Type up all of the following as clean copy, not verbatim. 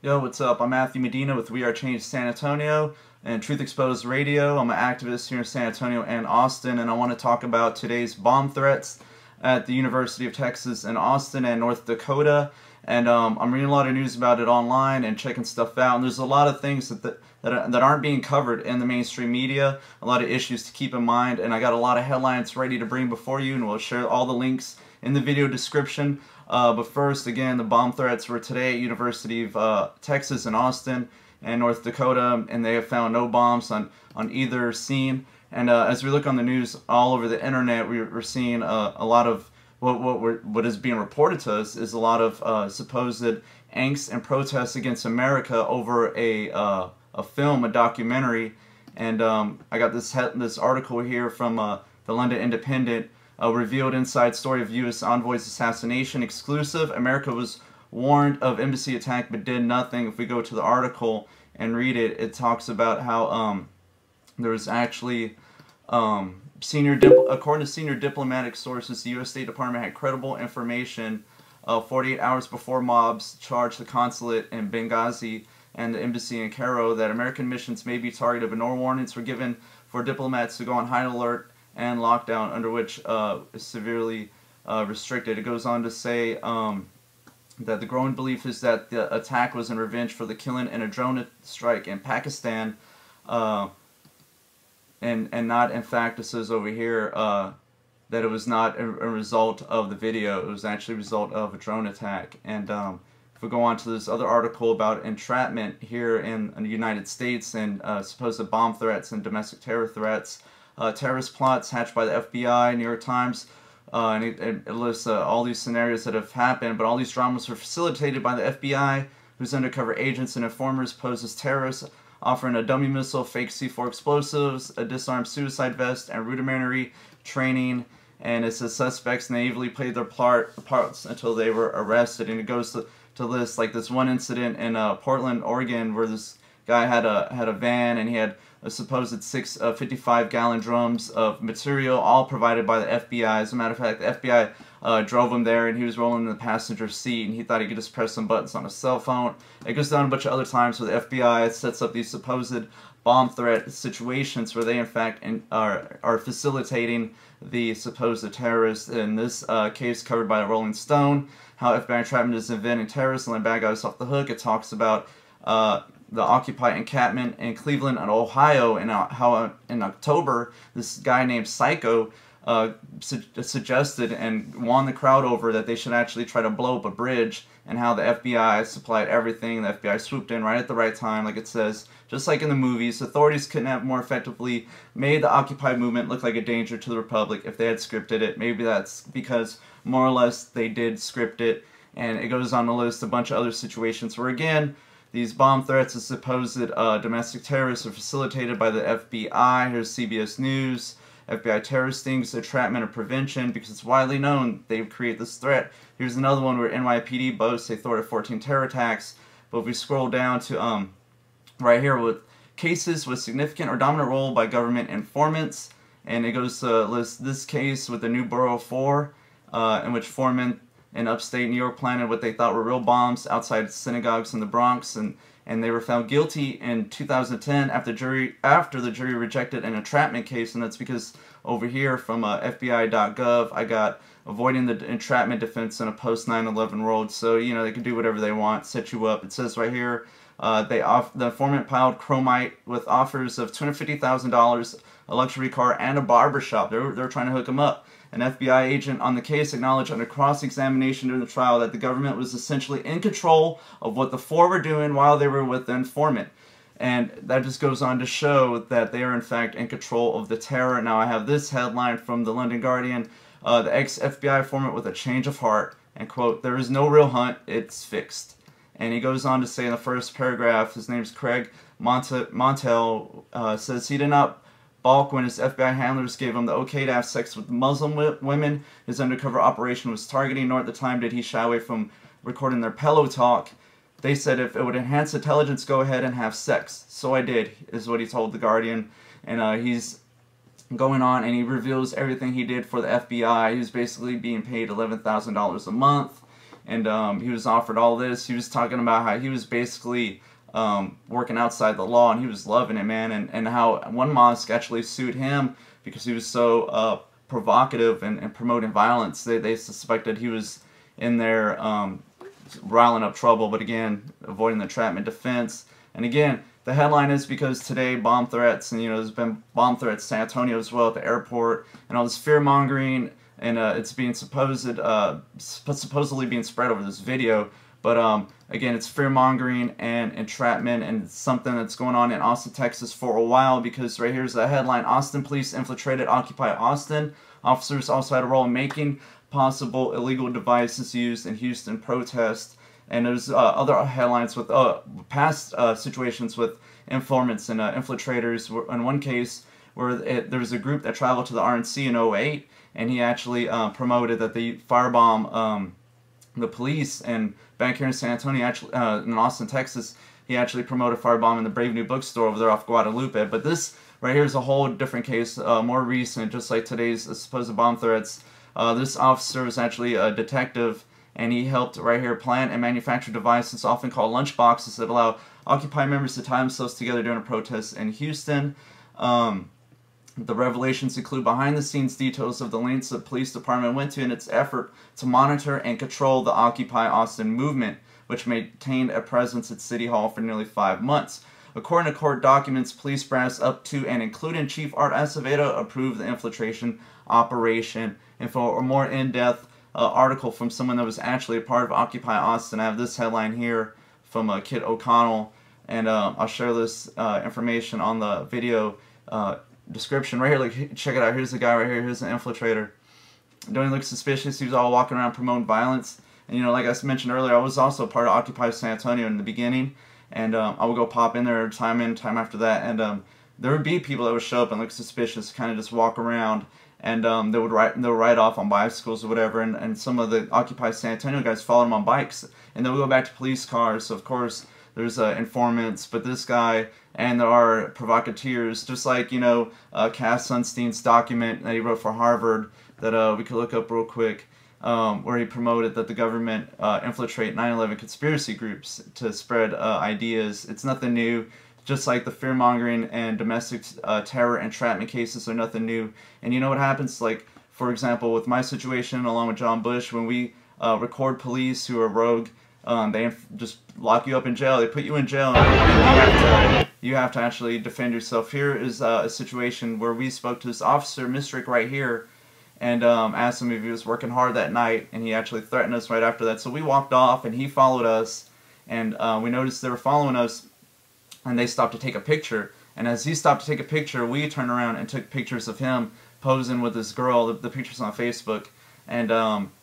Yo, what's up? I'm Matthew Medina with We Are Change San Antonio and Truth Exposed Radio. I'm an activist here in San Antonio and Austin, and I want to talk about today's bomb threats at the University of Texas in Austin and North Dakota. And I'm reading a lot of news about it online and checking stuff out. And there's a lot of things that aren't being covered in the mainstream media, a lot of issues to keep in mind. And I got a lot of headlines ready to bring before you, and we'll share all the links in the video description. But first, again, the bomb threats were today at University of Texas in Austin and North Dakota, and they have found no bombs on either scene. And as we look on the news all over the internet, we're seeing a lot of what is being reported to us is a lot of supposed angst and protests against America over a film, a documentary. And I got this article here from the London Independent. Revealed inside story of U.S. envoy's assassination exclusive. America was warned of embassy attack but did nothing. If we go to the article and read it, it talks about how there was actually according to senior diplomatic sources, the U.S. State Department had credible information 48 hours before mobs charged the consulate in Benghazi and the embassy in Cairo that American missions may be targeted, but no warnings were given for diplomats to go on high alert and lockdown, under which is severely restricted. It goes on to say that the growing belief is that the attack was in revenge for the killing in a drone strike in Pakistan, and not, in fact, it says over here that it was not a result of the video. It was actually a result of a drone attack. And if we go on to this other article about entrapment here in the United States and supposed bomb threats and domestic terror threats, terrorist plots hatched by the F.B.I, New York Times, and it lists all these scenarios that have happened, but all these dramas were facilitated by the F.B.I, whose undercover agents and informers pose as terrorists, offering a dummy missile, fake C4 explosives, a disarmed suicide vest, and rudimentary training. And it says suspects naively played their parts until they were arrested. And it goes to list like this one incident in Portland, Oregon, where this guy had a van and he had a supposed 6 55-gallon drums of material, all provided by the F.B.I. As a matter of fact, the F.B.I. drove him there, and he was rolling in the passenger seat, and he thought he could just press some buttons on a cell phone. It goes down a bunch of other times where the F.B.I. sets up these supposed bomb threat situations where they, in fact, are facilitating the supposed terrorists. In this case, covered by the Rolling Stone, how F.B.I. entrapment is inventing terrorists and letting bad guys off the hook. It talks about the Occupy encampment in Cleveland and Ohio, and how in October this guy named Psycho suggested and won the crowd over that they should actually try to blow up a bridge, and how the FBI supplied everything. The FBI swooped in right at the right time, like it says, just like in the movies. Authorities couldn't have more effectively made the Occupy movement look like a danger to the Republic if they had scripted it. Maybe that's because more or less they did script it. And it goes on to list a bunch of other situations where, again, these bomb threats of supposed domestic terrorists are facilitated by the F.B.I. Here's CBS News. F.B.I. terrorist stings, entrapment, and prevention, because it's widely known they create this threat. Here's another one where NYPD boasts they thwarted 14 terror attacks. But if we scroll down to right here with cases with significant or dominant role by government informants, and it goes to list this case with the New Borough 4, in which foremen in upstate New York planted what they thought were real bombs outside synagogues in the Bronx, and they were found guilty in 2010 after the jury rejected an entrapment case. And that's because over here from FBI.gov I got avoiding the entrapment defense in a post 9/11 world. So you know they can do whatever they want, set you up. It says right here the informant piled chromite with offers of $250,000, a luxury car, and a barbershop. They're trying to hook him up. An FBI agent on the case acknowledged under cross-examination during the trial that the government was essentially in control of what the four were doing while they were with the informant. And that just goes on to show that they are in fact in control of the terror. Now I have this headline from the London Guardian, the ex-FBI informant with a change of heart, and quote, "There is no real hunt, it's fixed." And he goes on to say in the first paragraph, his name's Craig Montel, says he did not balk when his FBI handlers gave him the okay to have sex with Muslim women his undercover operation was targeting, nor at the time did he shy away from recording their pillow talk. They said if it would enhance intelligence, go ahead and have sex. So I did, is what he told The Guardian. And he's going on and he reveals everything he did for the FBI. He was basically being paid $11,000 a month. and he was offered all this. He was talking about how he was basically working outside the law, and he was loving it, man, and how one mosque actually sued him because he was so provocative and promoting violence. They suspected he was in there riling up trouble, but again, avoiding the entrapment defense. And again, the headline is because today bomb threats, and there's been bomb threats in San Antonio as well at the airport, and all this fear mongering, and it's being supposedly being spread over this video. But again, it's fear mongering and entrapment, and it's something that's going on in Austin, Texas for a while, because right here's the headline: Austin police infiltrated Occupy Austin. Officers also had a role in making possible illegal devices used in Houston protest. And there's other headlines with past situations with informants and infiltrators. In one case, where there was a group that traveled to the RNC in 2008, and he actually promoted that they firebomb the police. And back here in San Antonio, actually in Austin, Texas, he actually promoted firebombing the Brave New Bookstore over there off Guadalupe. But this right here is a whole different case, more recent, just like today's supposed bomb threats. This officer was actually a detective, and he helped right here plan and manufacture devices often called lunch boxes that allow Occupy members to tie themselves together during a protest in Houston. The revelations include behind-the-scenes details of the lengths the police department went to in its effort to monitor and control the Occupy Austin movement, which maintained a presence at City Hall for nearly 5 months. According to court documents, police brass up to and including Chief Art Acevedo approved the infiltration operation. And for a more in-depth article from someone that was actually a part of Occupy Austin, I have this headline here from Kit O'Connell, and I'll share this information on the video description right here. Like, check it out. Here's the guy right here. Here's the infiltrator. Don't he look suspicious? He was all walking around promoting violence. And like I mentioned earlier, I was also part of Occupy San Antonio in the beginning, and I would go pop in there time after that, and there would be people that would show up and look suspicious, kind of just walk around. And they would ride off on bicycles or whatever, and some of the Occupy San Antonio guys followed them on bikes, and they would go back to police cars. So of course there's informants, but this guy, and there are provocateurs, just like Cass Sunstein's document that he wrote for Harvard that we could look up real quick, where he promoted that the government infiltrate 9/11 conspiracy groups to spread ideas. It's nothing new. Just like the fear-mongering and domestic terror entrapment cases are nothing new. And you know what happens, like, for example, with my situation, along with John Bush, when we record police who are rogue, they just lock you up in jail. They put you in jail, and you have to actually defend yourself. Here is a situation where we spoke to this officer, Mistric, right here, and asked him if he was working hard that night, and he actually threatened us right after that. So we walked off, and he followed us, and we noticed they were following us, and they stopped to take a picture. And as he stopped to take a picture, we turned around and took pictures of him posing with this girl, the pictures on Facebook. And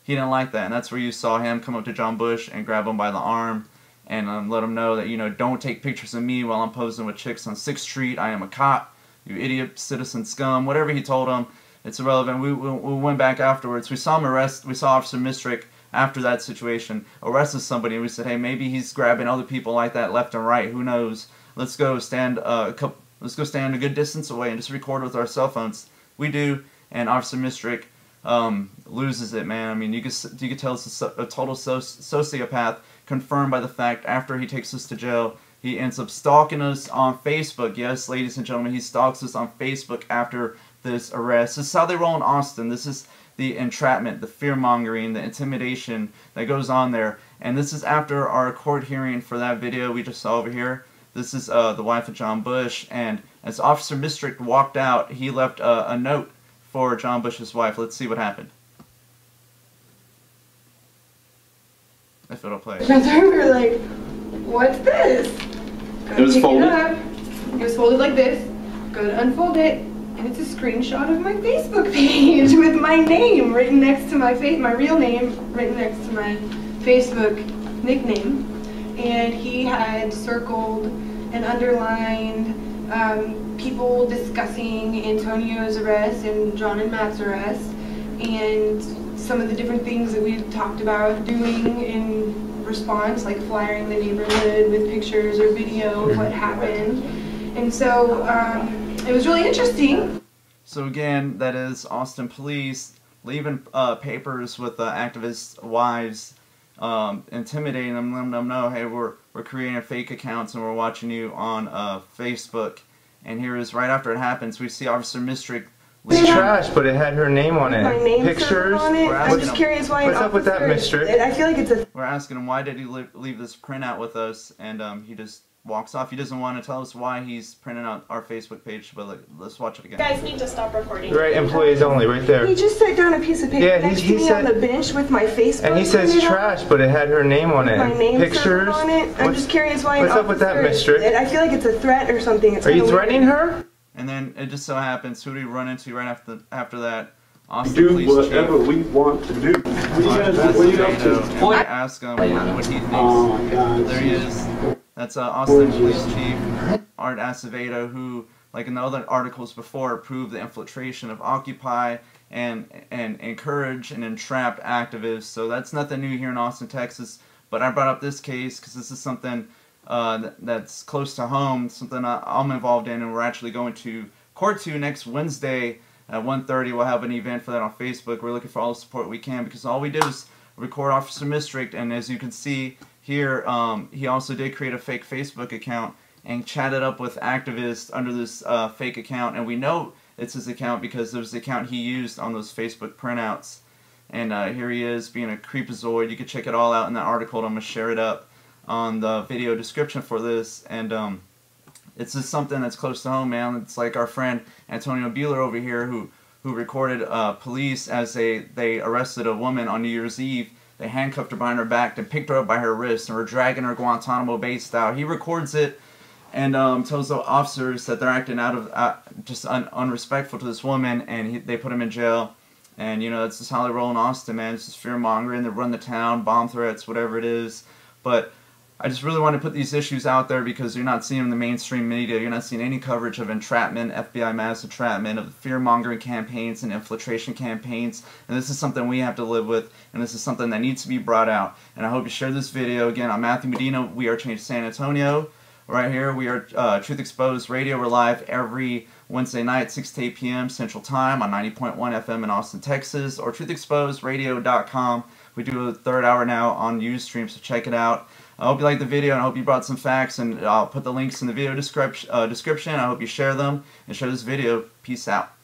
he didn't like that. And that's where you saw him come up to John Bush and grab him by the arm and let him know that, don't take pictures of me while I'm posing with chicks on 6th Street. I am a cop. You idiot, citizen scum. Whatever he told him, it's irrelevant. We went back afterwards. We saw we saw Officer Mistric after that situation arrested somebody, and we said, hey, maybe he's grabbing other people like that left and right. Who knows? Let's go stand a good distance away and just record with our cell phones. We do, and Officer Mistric loses it, man. I mean, you could tell it's a total sociopath, confirmed by the fact after he takes us to jail, he ends up stalking us on Facebook. Yes, ladies and gentlemen, he stalks us on Facebook after this arrest. This is how they roll in Austin. This is the entrapment, the fear-mongering, the intimidation that goes on there. And this is after our court hearing for that video we just saw over here. This is the wife of John Bush, and as Officer Mistric walked out, he left a note for John Bush's wife. Let's see what happened. If it'll play. We were like, what's this? It was folded. It was folded like this. Go to unfold it, and it's a screenshot of my Facebook page with my name written next to my real name written next to my Facebook nickname. And he had circled and underlined people discussing Antonio's arrest and John and Matt's arrest, and some of the different things that we had talked about doing in response, like flyering the neighborhood with pictures or video of what happened. And so it was really interesting. So again, that is Austin police leaving papers with activists' wives intimidating them, letting them know, hey, we're creating fake accounts and we're watching you on Facebook. And here is right after it happens, we see Officer Mistric. It's trash, but it had her name on it. My name Pictures. on it. I'm just curious why. What's up with that, Mistric? I feel like it's a. We're asking him why did he leave this printout with us, and he just walks off. He doesn't want to tell us why he's printing out our Facebook page, but let's watch it again. You guys need to stop recording. Right, employees only, right there. He just set down a piece of paper next to me on the bench with my Facebook. And he says trash, but it had her name on it. My name Pictures. on it. I'm just curious why. What's up with that, Mistric? I feel like it's a threat or something. Are you threatening her? And then it just so happens, who do we run into right after that? Austin Do Police whatever Chief. we want to do. What are you up to? I ask him what he thinks. Oh, God. There he is. That's Austin Police Chief Art Acevedo, who, like in the other articles before, approved the infiltration of Occupy and encourage and entrap activists. So that's nothing new here in Austin, Texas. But I brought up this case because this is something that's close to home, something I'm involved in, and we're actually going to court to next Wednesday at 1:30. We'll have an event for that on Facebook. We're looking for all the support we can because all we did was record Officer Mistric, and as you can see here, he also did create a fake Facebook account and chatted up with activists under this fake account, and we know it's his account because it was the account he used on those Facebook printouts. And here he is being a creepazoid. You can check it all out in that article, and I'm going to share it up on the video description for this. And it's just something that's close to home, man. It's like our friend Antonio Buehler over here who recorded police as they arrested a woman on New Year's Eve. They handcuffed her behind her back and picked her up by her wrist and were dragging her Guantanamo Bay style. He records it and tells the officers that they're acting out of just unrespectful to this woman, and they put him in jail. And you know, that's just how they roll in Austin, man. It's just fear mongering. They run the town, bomb threats, whatever it is. But I just really want to put these issues out there because you're not seeing in the mainstream media, you're not seeing any coverage of entrapment, FBI mass entrapment, of fear-mongering campaigns and infiltration campaigns. And this is something we have to live with, and this is something that needs to be brought out. And I hope you share this video. Again, I'm Matthew Medina. We are Change San Antonio. Right here, we are Truth Exposed Radio. We're live every Wednesday night, 6 to 8 p.m. Central Time on 90.1 FM in Austin, Texas, or truthexposedradio.com. We do a third hour now on Ustream, so check it out. I hope you liked the video, and I hope you brought some facts, and I'll put the links in the video description. I hope you share them and share this video. Peace out.